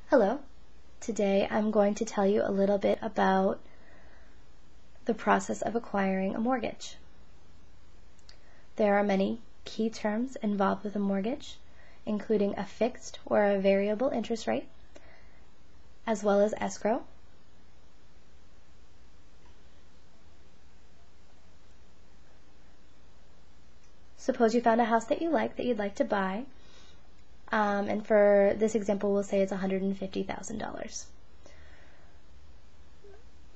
Hello. Today I'm going to tell you a little bit about the process of acquiring a mortgage. There are many key terms involved with a mortgage, including a fixed or a variable interest rate, as well as escrow. Suppose you found a house that you'd like to buy, and for this example we'll say it's $150,000.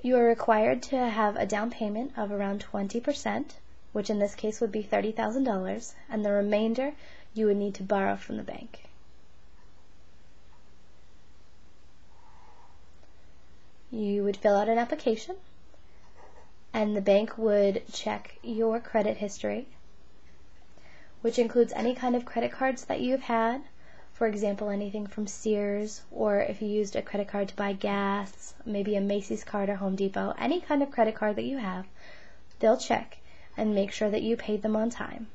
You are required to have a down payment of around 20%, which in this case would be $30,000, and the remainder you would need to borrow from the bank. You would fill out an application, and the bank would check your credit history, which includes any kind of credit cards that you've had. For example, anything from Sears, or if you used a credit card to buy gas, maybe a Macy's card or Home Depot, any kind of credit card that you have, they'll check and make sure that you paid them on time.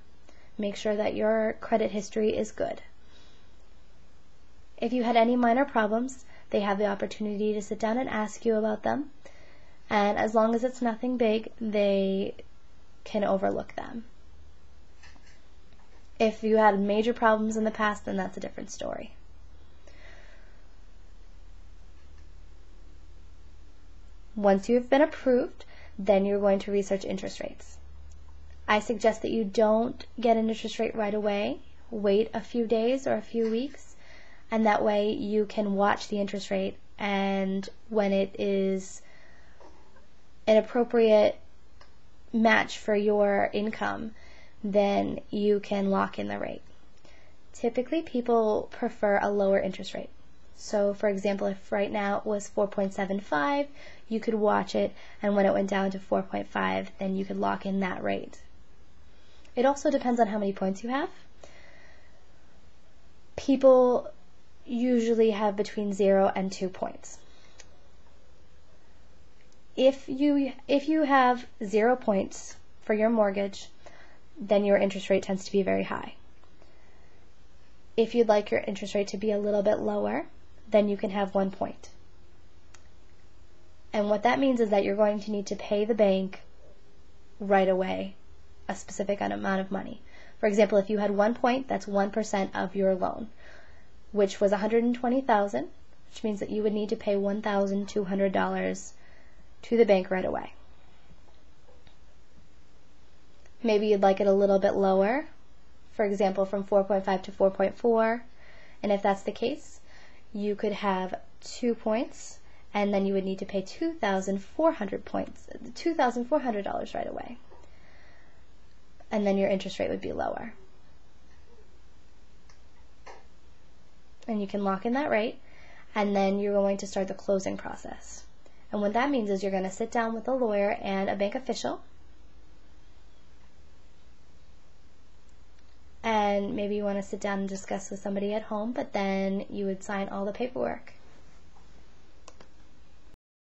Make sure that your credit history is good. If you had any minor problems, they have the opportunity to sit down and ask you about them, and as long as it's nothing big, they can overlook them. If you had major problems in the past, then that's a different story. Once you've been approved, then you're going to research interest rates. I suggest that you don't get an interest rate right away. Wait a few days or a few weeks, and that way you can watch the interest rate, and when it is an appropriate match for your income, then you can lock in the rate. Typically, people prefer a lower interest rate. So, for example, if right now it was 4.75, you could watch it, and when it went down to 4.5, then you could lock in that rate. It also depends on how many points you have. People usually have between 0 and 2 points. If you have 0 points for your mortgage, then your interest rate tends to be very high. If you'd like your interest rate to be a little bit lower, then you can have 1 point. And what that means is that you're going to need to pay the bank right away a specific amount of money. For example, if you had 1 point, that's 1% of your loan, which was $120,000, which means that you would need to pay $1,200 to the bank right away. Maybe you'd like it a little bit lower, for example, from 4.5 to 4.4, and if that's the case, you could have 2 points, and then you would need to pay $2,400 right away, and then your interest rate would be lower. And you can lock in that rate, and then you're going to start the closing process. And what that means is you're going to sit down with a lawyer and a bank official, and maybe you want to sit down and discuss with somebody at home, but then you would sign all the paperwork.